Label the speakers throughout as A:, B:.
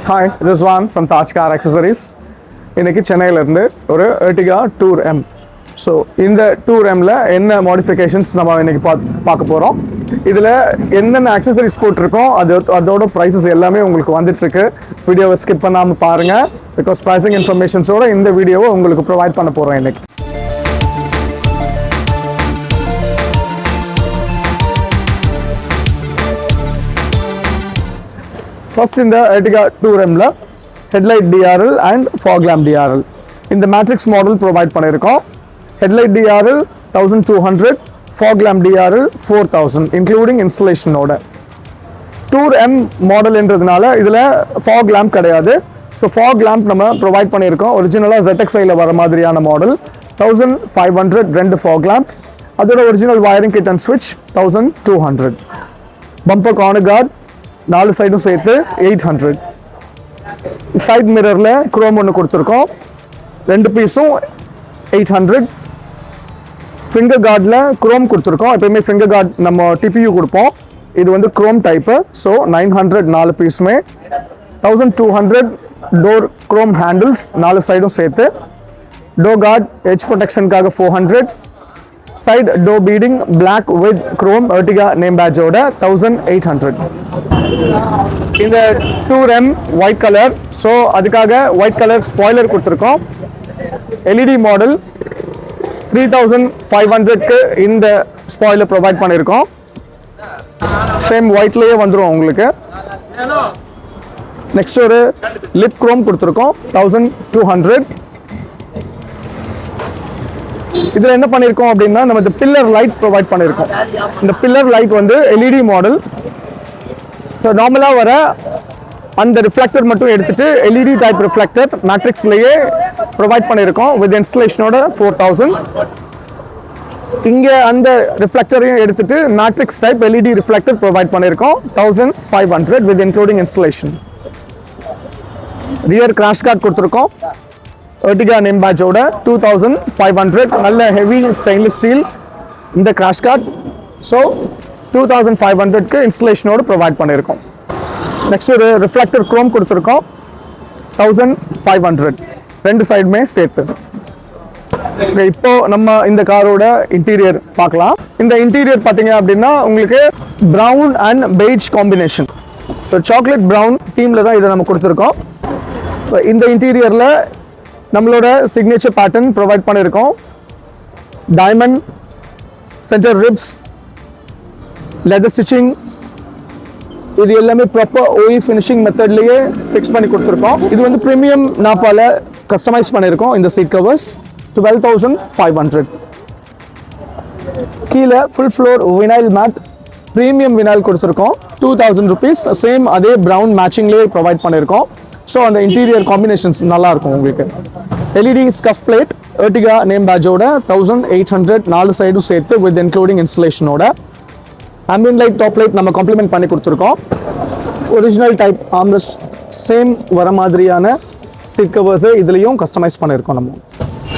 A: Hi, Rizwan from tajcaraccessories. இன்னைக்கு சென்னையில இருந்து ஒரு Ertiga Tour M. ஸோ இந்த Tour Mல என்ன மாடிஃபிகேஷன்ஸ் நம்ம இன்னைக்கு பார்க்க போகிறோம். இதில் என்னென்ன அக்சசரிஸ் போட்டிருக்கோம் அதோட ப்ரைஸஸ் எல்லாமே உங்களுக்கு வந்துட்டுருக்கு. வீடியோவை ஸ்கிப் பண்ணாமல் பாருங்கள். பிகாஸ் ப்ரைஸிங் இன்ஃபர்மேஷன்ஸோட இந்த வீடியோவை உங்களுக்கு ப்ரொவைட் பண்ண போகிறோம் இன்னைக்கு. ஃபர்ஸ்ட் இந்த Ertiga Tour Mல headlight DRL and fog lamp DRL இந்த மேட்ரிக்ஸ் மாடல் ப்ரொவைட் பண்ணியிருக்கோம். headlight DRL 1200, fog lamp DRL 4000 including இன்ஸ்டலேஷனோட. Tour M மாடல்ன்றதுனால இதில் fog lamp கிடையாது. ஸோ fog lamp நம்ம ப்ரொவைட் பண்ணியிருக்கோம். ஒரிஜினலாக ZXIல வர மாதிரியான மாடல் 1500 ரெண்டு fog lamp. அதோட ஒரிஜினல் வயரிங் கிட் அண்ட் ஸ்விட்ச் 1200. பம்பர் கார்னர் கார்டு 4 சைடும் சேர்த்து 800. சைட் மிரரில் குரோம் ஒன்று கொடுத்துருக்கோம், 2 பீஸும் 800. ஃபிங்கர் கார்டில் குரோம் கொடுத்துருக்கோம். எப்பயுமே ஃபிங்கர் கார்டு நம்ம டிபியூ கொடுப்போம், இது வந்து குரோம் டைப்பு. ஸோ 900 4 பீஸுமே. 1200 டோர் குரோம் ஹேண்டில்ஸ் 4 சைடும் சேர்த்து. டோர் கார்டு எட்ஜ் ப்ரொடெக்ஷனுக்காக 400. Side door beading black with chrome Ertiga name பேட்சோட 1800. இந்த Tour M white colour, so அதுக்காக ஒயிட் கலர் ஸ்பாய்லர் கொடுத்துருக்கோம். எல்இடி மாடல் 3500க்கு இந்த ஸ்பாய்லர் ப்ரொவைட் பண்ணியிருக்கோம். சேம் ஒயிட்லேயே வந்துடும் உங்களுக்கு. நெக்ஸ்ட் ஒரு லிப் குரோம் கொடுத்துருக்கோம் 1200. இதில் என்ன பண்ணியிருக்கோம் அப்படின்னா, நம்ம இந்த பில்லர் லைட் ப்ரொவைட் பண்ணியிருக்கோம். இந்த பில்லர் லைட் வந்து எல்இடி மாடல். ஸோ நார்மலாக வர அந்த ரிஃப்ளெக்டர் மட்டும் எடுத்துட்டு எல்இடி டைப் ரிஃப்ளெக்டர் மேட்ரிக்ஸ்லேயே ப்ரொவைட் பண்ணியிருக்கோம் வித் இன்ஸ்டலேஷனோட 4000. இங்கே அந்த ரிஃப்ளெக்டரையும் எடுத்துட்டு matrix type LED reflector provide பண்ணியிருக்கோம் 1500 with including installation. Rear crash card கொடுத்துருக்கோம் Ertiga நேம் பேட்சோட 2500. நல்ல ஹெவி ஸ்டெயின்லெஸ் ஸ்டீல் இந்த கிராஷ் கார்டு. ஸோ 2500க்கு இன்ஸ்டலேஷனோடு ப்ரொவைட் பண்ணியிருக்கோம். நெக்ஸ்ட் ஒரு ரிஃப்ளெக்டர் குரோம் கொடுத்துருக்கோம் 1500 ரெண்டு சைடுமே சேர்த்து. இப்போ நம்ம இந்த காரோட இன்டீரியர் பார்க்கலாம். இந்த இன்டீரியர் பார்த்தீங்க அப்படின்னா உங்களுக்கு brown and beige combination. So chocolate brown தீமில் தான் இதை நம்ம கொடுத்துருக்கோம். இந்த இன்டீரியரில் நம்மளோட சிக்னேச்சர் பேட்டர்ன் ப்ரொவைட் பண்ணியிருக்கோம். Diamond centre ribs, leather stitching, இது எல்லாமே ப்ராப்பர் ஓஇ ஃபினிஷிங் மெத்தட்லேயே ஃபிக்ஸ் பண்ணி கொடுத்துருக்கோம். இது வந்து ப்ரீமியம் நாப்பால் கஸ்டமைஸ் பண்ணியிருக்கோம். இந்த சீட் கவர்ஸ் 12500. கீழே full floor vinyl mat, premium vinyl கொடுத்துருக்கோம் 2000 rupees. சேம் அதே ப்ரௌன் மேட்சிங்லேயே ப்ரொவைட் பண்ணியிருக்கோம். ஸோ அந்த இன்டீரியர் காம்பினேஷன்ஸ் நல்லாயிருக்கும் உங்களுக்கு. LED scuff plate Ertiga name பேட்சோட 1800 4 சைடும் சேர்த்து வித் இன்க்ளூடிங் இன்ஸ்டலேஷனோட. ஆம்பியன்ட் லைட் டாப் லைட் நம்ம காம்ப்ளிமெண்ட் பண்ணி கொடுத்துருக்கோம். ஒரிஜினல் டைப் ஆம்ரெஸ்ட் சேம் வர மாதிரியான சீட் கவர்ஸு இதுலேயும் கஸ்டமைஸ் பண்ணியிருக்கோம் நம்ம.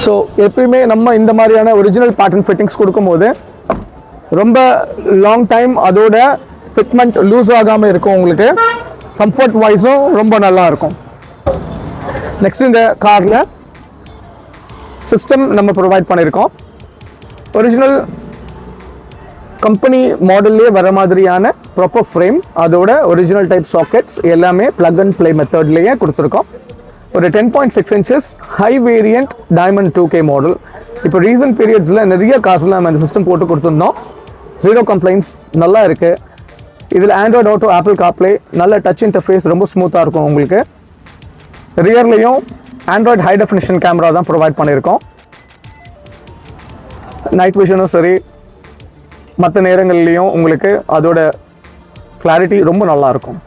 A: ஸோ எப்பயுமே நம்ம இந்த மாதிரியான ஒரிஜினல் பேட்டர்ன் ஃபிட்டிங்ஸ் கொடுக்கும்போது ரொம்ப லாங் டைம் அதோட ஃபிட்மெண்ட் லூஸ் ஆகாமல் இருக்கும். உங்களுக்கு கம்ஃபர்ட் வைஸும் ரொம்ப நல்லா இருக்கும். நெக்ஸ்ட் இந்த காரில் சிஸ்டம் நம்ம ப்ரொவைட் பண்ணியிருக்கோம். ஒரிஜினல் கம்பெனி மாடல்லே வர மாதிரியான ப்ராப்பர் ஃப்ரேம், அதோட ஒரிஜினல் டைப் சாக்கெட்ஸ் எல்லாமே பிளக் அண்ட் ப்ளே மெத்தட்லேயே கொடுத்துருக்கோம். ஒரு 10.6 inches high variant diamond 2K model. இப்போ ரீசன்ட் பீரியட்ஸில் நிறைய காசில் நம்ம இந்த சிஸ்டம் போட்டு கொடுத்துருந்தோம். 0 கம்ப்ளைண்ட்ஸ் நல்லா இருக்குது. இதில் ஆண்ட்ராய்டு ஆட்டோ, ஆப்பிள் கார்ப்ளே, நல்ல டச் இன்டர்ஃபேஸ், ரொம்ப ஸ்மூத்தாக இருக்கும் உங்களுக்கு. ரியர்லேயும் ஆண்ட்ராய்டு ஹை டெஃபினிஷன் கேமரா தான் ப்ரொவைட் பண்ணியிருக்கோம். நைட் விஷனும் சரி, மற்ற நேரங்கள்லேயும் உங்களுக்கு அதோட கிளாரிட்டி ரொம்ப நல்லாயிருக்கும்.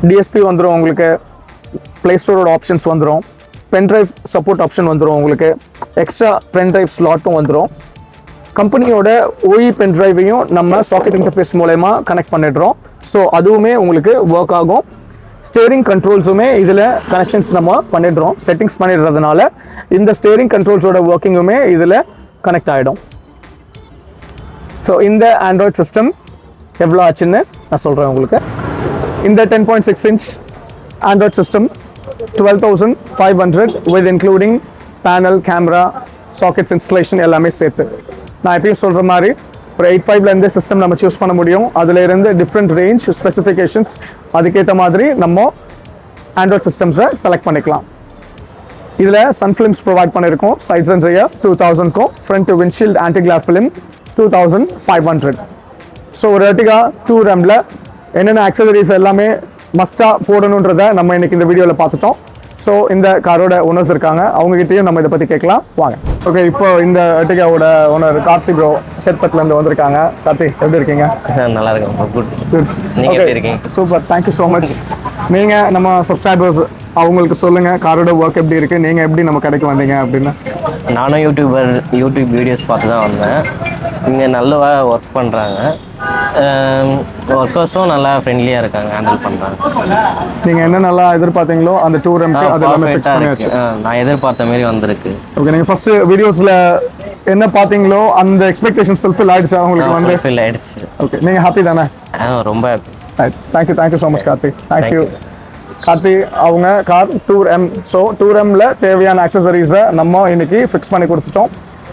A: டிஎஸ்பி வந்துடும் உங்களுக்கு, ப்ளே ஸ்டோரோட ஆப்ஷன்ஸ் வந்துடும், பென்ட்ரைவ் சப்போர்ட் ஆப்ஷன் வந்துடும் உங்களுக்கு, எக்ஸ்ட்ரா பென்ட்ரைவ் ஸ்லாட்டும் வந்துடும். கம்பெனியோட ஓஇ பென்ட்ரைவையும் நம்ம சாக்கெட் இன்டர்ஃபேஸ் மூலமா கனெக்ட் பண்ணிடுறோம். ஸோ அதுவுமே உங்களுக்கு ஒர்க் ஆகும். ஸ்டேரிங் கண்ட்ரோல்ஸுமே இதில் கனெக்ஷன்ஸ் நம்ம பண்ணிடுறோம். செட்டிங்ஸ் பண்ணிடுறதுனால இந்த ஸ்டேரிங் கண்ட்ரோல்ஸோட ஒர்க்கிங்குமே இதில் கனெக்ட் ஆகிடும். ஸோ இந்த ஆண்ட்ராய்ட் சிஸ்டம் எவ்வளோ ஆச்சுன்னு நான் சொல்கிறேன் உங்களுக்கு. இந்த 10.6 inch Android system 12,500 with including panel, camera, sockets installation எல்லாமே சேர்த்து. நான் எப்பயும் சொல்கிற மாதிரி ஒரு 8.5லேருந்து சிஸ்டம் நம்ம சூஸ் பண்ண முடியும். அதில் இருந்து டிஃப்ரெண்ட் ரேஞ்ச் ஸ்பெசிஃபிகேஷன்ஸ் அதுக்கேற்ற மாதிரி நம்ம ஆண்ட்ராய்ட் சிஸ்டம்ஸை செலக்ட் பண்ணிக்கலாம். இதில் சன் ஃபிலிம்ஸ் ப்ரொவைட் பண்ணியிருக்கோம். சைட்ஸ் அண்ட் ரியர் 2000க்கும், front windshield anti glare film 2500. So ஒரு Ertiga Tour Mல என்னென்ன ஆக்சசரிஸ் எல்லாமே மஸ்ட்டாக போடணுன்றதை நம்ம இன்னைக்கு இந்த வீடியோவில் பார்த்துட்டோம். ஸோ இந்த காரோட ஓனர்ஸ் இருக்காங்க, அவங்ககிட்டயும் நம்ம இதை பற்றி கேட்கலாம் வாங்க. ஓகே, இப்போ இந்த Ertigaவோட ஓனர் கார்த்தி ப்ரோ சேத்பட்லேருந்து வந்திருக்காங்க. கார்த்தி எப்படி இருக்கீங்க?
B: நல்லா இருக்கேன். குட்.
A: நீங்கள் எப்படி இருக்கீங்க? Super, thank you so much. நீங்கள் நம்ம சப்ஸ்கிரைபர்ஸ் அவங்களுக்கு சொல்லுங்கள் காரோட ஒர்க் எப்படி இருக்குது, நீங்கள் எப்படி நம்ம கடைக்கு வந்தீங்க அப்படின்னு.
B: நானும் யூடியூப் வீடியோஸ் பார்த்து தான் வந்தேன். இங்கே நல்ல ஒர்க் பண்ணுறாங்க, ஒர்க்கர்ஸும் நல்லா ஃப்ரெண்ட்லியாக இருக்காங்க, ஹேண்டில் பண்ணுறாங்க.
A: நீங்கள் என்ன நல்லா எதிர்பார்த்தீங்களோ அந்த டூர் எம்க்கு அது எல்லாமே ஃபிக்ஸ் பண்ணியாச்சு.
B: நான் எதிர்பார்த்த மாதிரி வந்திருக்கு.
A: ஓகே, நீங்கள் ஃபஸ்ட்டு வீடியோஸில் என்ன பார்த்தீங்களோ அந்த எக்ஸ்பெக்டேஷன்ஸ் ஃபுல்ஃபில் ஆகிடுச்சு அவங்களுக்கு வந்து?
B: ஃபுல்ஃபில் ஆகிடுச்சு.
A: ஓகே, நீங்கள் ஹாப்பி தானே?
B: ரொம்ப happy.
A: Thank you so much Karthi. Thank you Karthi. அவங்க car tour M. So tour எம்மில் தேவையான ஆக்சசரிஸை நம்ம இன்னைக்கு ஃபிக்ஸ் பண்ணி கொடுத்துட்டோம்.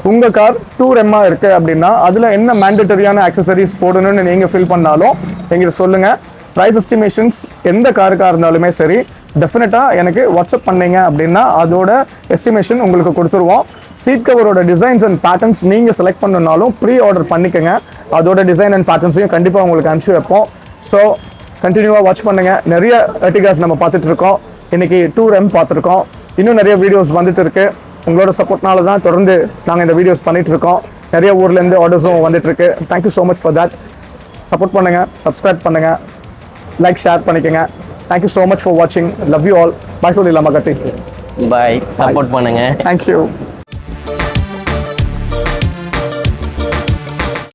A: உங்கள் கார் டூர் எம்மாக இருக்குது அப்படின்னா அதில் என்ன மேண்டட்டரியான ஆக்சசரிஸ் போடணும்னு நீங்கள் ஃபீல் பண்ணாலும் எங்கிட்ட சொல்லுங்கள். ப்ரைஸ் எஸ்டிமேஷன்ஸ் எந்த காருக்காக இருந்தாலுமே சரி, டெஃபினட்டாக எனக்கு வாட்ஸ்அப் பண்ணீங்க அப்படின்னா அதோட எஸ்டிமேஷன் உங்களுக்கு கொடுத்துருவோம். சீட் கவரோட டிசைன்ஸ் அண்ட் பேட்டர்ன்ஸ் நீங்கள் செலக்ட் பண்ணணுன்னாலும் ப்ரீ ஆர்டர் பண்ணிக்கோங்க. அதோட டிசைன் அண்ட் பேட்டர்ன்ஸையும் கண்டிப்பாக உங்களுக்கு அனுப்பிச்சி வைப்போம். ஸோ கண்டினியூவாக வாட்ச் பண்ணுங்கள். நிறைய Ertigas நம்ம பார்த்துட்டு இருக்கோம். இன்றைக்கி டூர் எம் பார்த்துருக்கோம். இன்னும் நிறைய வீடியோஸ் வந்துட்டு இருக்கு. உங்களோட சப்போர்ட்னால தான் தொடர்ந்து நாங்கள் இந்த வீடியோஸ் பண்ணிட்டு இருக்கோம். நிறைய ஊர்லேருந்து ஆர்டர்ஸும் வந்துட்டு இருக்கு. Thank you so much for that. Support பண்ணுங்கள், சப்ஸ்கிரைப் பண்ணுங்கள், லைக் ஷேர் பண்ணிக்கோங்க. தேங்க்யூ ஸோ மச் ஃபார் வாட்சிங். Love you all. பாய் சொல்லிடலாமா கட்டி?
B: பாய். சப்போர்ட் பண்ணுங்கள்.
A: தேங்க்யூ.